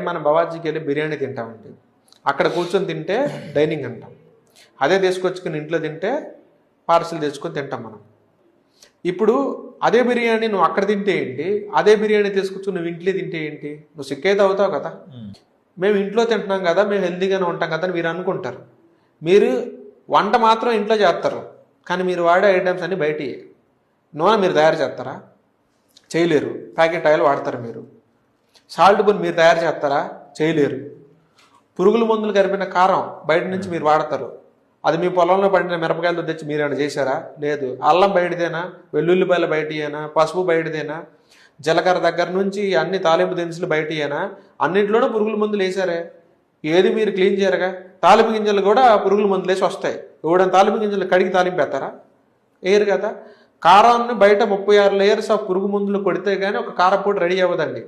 మనం బవాజీకి వెళ్ళి బిర్యానీ తింటామండి, అక్కడ కూర్చొని తింటే డైనింగ్ అంటాం. అదే తీసుకొచ్చుకుని ఇంట్లో తింటే పార్సిల్ తెచ్చుకొని తింటాం మనం. ఇప్పుడు అదే బిర్యానీ నువ్వు అక్కడ తింటే ఏంటి, అదే బిర్యానీ తీసుకొచ్చుకుని నువ్వు ఇంట్లో తింటే ఏంటి? నువ్వు సిక్కైతే అవుతావు కదా. మేము ఇంట్లో తింటున్నాం కదా, మేము హెల్తీగానే ఉంటాం కదా అని మీరు అనుకుంటారు. మీరు వంట మాత్రం ఇంట్లో చేస్తారు, కానీ మీరు వాడే ఐటమ్స్ అన్నీ బయట. నూనె మీరు తయారు చేస్తారా? చేయలేరు. ప్యాకెట్ ఆయిల్ వాడతారు మీరు. సాల్ట్ బున్ మీరు తయారు చేస్తారా? చేయలేరు. పురుగుల మందులు కలిపిన కారం బయట నుంచి మీరు వాడతారు, అది మీ పొలంలో పడిన మిరపకాయలతో తెచ్చి మీరు ఏమైనా చేశారా? లేదు. అల్లం బయటదేనా, వెల్లుల్లిపాయలు బయటయేనా, పసుపు బయటదేనా, జీలకర్ర దగ్గర నుంచి అన్ని తాలింపు దినుసులు బయటయేనా? అన్నింటిలోనూ పురుగుల మందులు వేసారే. ఏది మీరు క్లీన్ చేయరుగా. తాలింపు గింజలు కూడా పురుగుల మందులు వేసి వస్తాయి. ఎవడని తాలింపు గింజలు కడిగి తాలింపు వేస్తారా? వేయరు కదా. కారాన్ని బయట 36 లేయర్స్ ఆఫ్ పురుగు మందులు కొడితే కానీ ఒక కారపొడి రెడీ అవ్వదండి.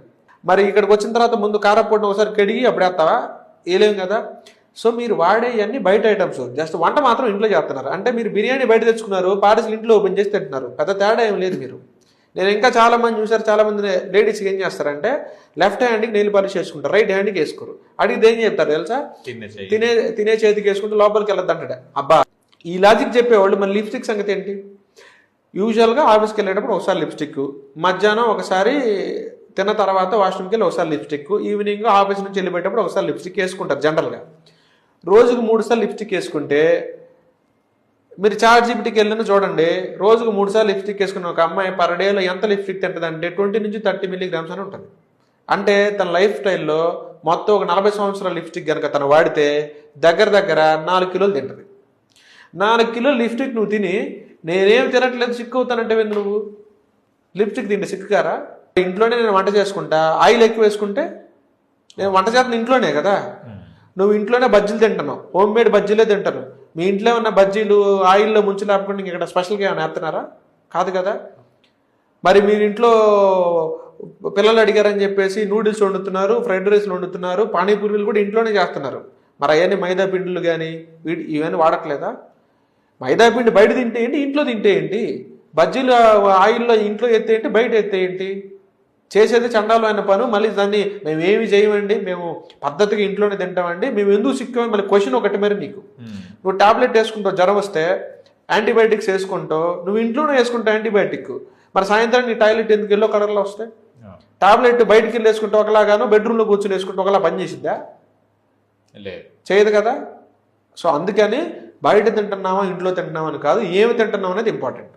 మరి ఇక్కడికి వచ్చిన తర్వాత ముందు కారపొడిని ఒకసారి కడిగి అప్పుడు వేస్తావా? వేయలేము కదా. సో మీరు వాడేవన్నీ బయట ఐటమ్స్, జస్ట్ వంట మాత్రం ఇంట్లో చేస్తున్నారు. అంటే మీరు బిర్యానీ బయట తెచ్చుకున్నారు, పార్సిల్ ఇంట్లో ఓపెన్ చేసి తింటున్నారు. పెద్ద తేడా ఏం లేదు. మీరు నేను ఇంకా చాలా మంది చూసారు, చాలా మంది లేడీస్ ఏం చేస్తారంటే లెఫ్ట్ హ్యాండ్కి నెయిల్ పాలిష్ వేసుకుంటారు, రైట్ హ్యాండ్కి వేసుకోరు. అడిగితే ఏం చెప్తారు తెలుసా? తినే చేతికి వేసుకుంటే లోపలికి వెళ్ళొద్దంటాడు. అబ్బా, ఈ లాజిక్ చెప్పేవాళ్ళు. మన లిప్స్టిక్ సంగతి ఏంటి? యూజువల్గా ఆఫీస్కి వెళ్ళేటప్పుడు ఒకసారి లిప్స్టిక్, మధ్యాహ్నం ఒకసారి, తిన్న తర్వాత వాష్రూమ్కి వెళ్ళి ఒకసారి లిప్స్టిక్, ఈవినింగ్ ఆఫీస్ నుంచి వెళ్ళిపోయేటప్పుడు ఒకసారి లిప్స్టిక్ వేసుకుంటారు జనరల్గా. రోజుకు 3 సార్లు లిప్స్టిక్ వేసుకుంటే, మీరు ChatGPTకి వెళ్ళిన చూడండి, రోజుకు 3 సార్లు లిప్స్టిక్ వేసుకున్న ఒక అమ్మాయి పర్ డేలో ఎంత లిప్స్టిక్ తింటుంది అంటే 20 నుంచి 30 మిల్లీగ్రామ్స్ అని ఉంటుంది. అంటే తన లైఫ్ స్టైల్లో మొత్తం ఒక 40 సంవత్సరాల లిప్స్టిక్ కనుక తను వాడితే దగ్గర 4 కిలోలు తింటుంది. 4 కిలోలు లిప్స్టిక్ నువ్వు తిని నేనేం తినట్లేదు సిక్కు అవుతానంటే నువ్వు లిప్స్టిక్ తింటే సిక్కుకారా? ఇంట్లోనే నేను వంట చేసుకుంటా, ఆయిల్ ఎక్కువ వేసుకుంటే నేను వంట చేస్తున్న ఇంట్లోనే కదా. నువ్వు ఇంట్లోనే బజ్జీలు తింటున్నావు, హోమ్ మేడ్ బజ్జీలే తింటాను. మీ ఇంట్లో ఉన్న బజ్జీలు ఆయిల్లో ముంచి లేకుండా ఇక్కడ స్పెషల్గా ఏమైనా వేస్తున్నారా? కాదు కదా. మరి మీరు ఇంట్లో పిల్లలు అడిగారని చెప్పేసి నూడిల్స్ వండుతున్నారు, ఫ్రైడ్ రైస్లు వండుతున్నారు, పానీపూరీలు కూడా ఇంట్లోనే చేస్తున్నారు. మరి అవన్నీ మైదా పిండిలు కానీ ఇవన్నీ వాడట్లేదా? మైదా పిండి బయట తింటే ఏంటి, ఇంట్లో తింటే ఏంటి? బజ్జీలు ఆయిల్లో ఇంట్లో ఎత్తే ఏంటి, బయట ఎత్తే ఏంటి? చేసేది చండాలమైన పను. మళ్ళీ దాన్ని మేము ఏమి చేయమండి, మేము పద్ధతిగా ఇంట్లోనే తింటామండి, మేము ఎందుకు సిక్కామని మళ్ళీ క్వశ్చన్ ఒకటి. మరి నీకు నువ్వు టాబ్లెట్ వేసుకుంటావు, జ్వరం వస్తే యాంటీబయాటిక్స్ వేసుకుంటావు, నువ్వు ఇంట్లోనే వేసుకుంటావు యాంటీబయాటిక్. మరి సాయంత్రం నీ టాయిలెట్ ఎందుకు ఎల్లో కలర్లో వస్తాయి? టాబ్లెట్ బయటికి వెళ్ళి వేసుకుంటావు ఒకలాగాను, బెడ్రూమ్లో కూర్చొని వేసుకుంటావు ఒకలా పని చేసిద్దా? చేయదు కదా. సో అందుకని బయట తింటున్నామా ఇంట్లో తింటున్నామని కాదు, ఏమి తింటున్నాం అనేది ఇంపార్టెంట్.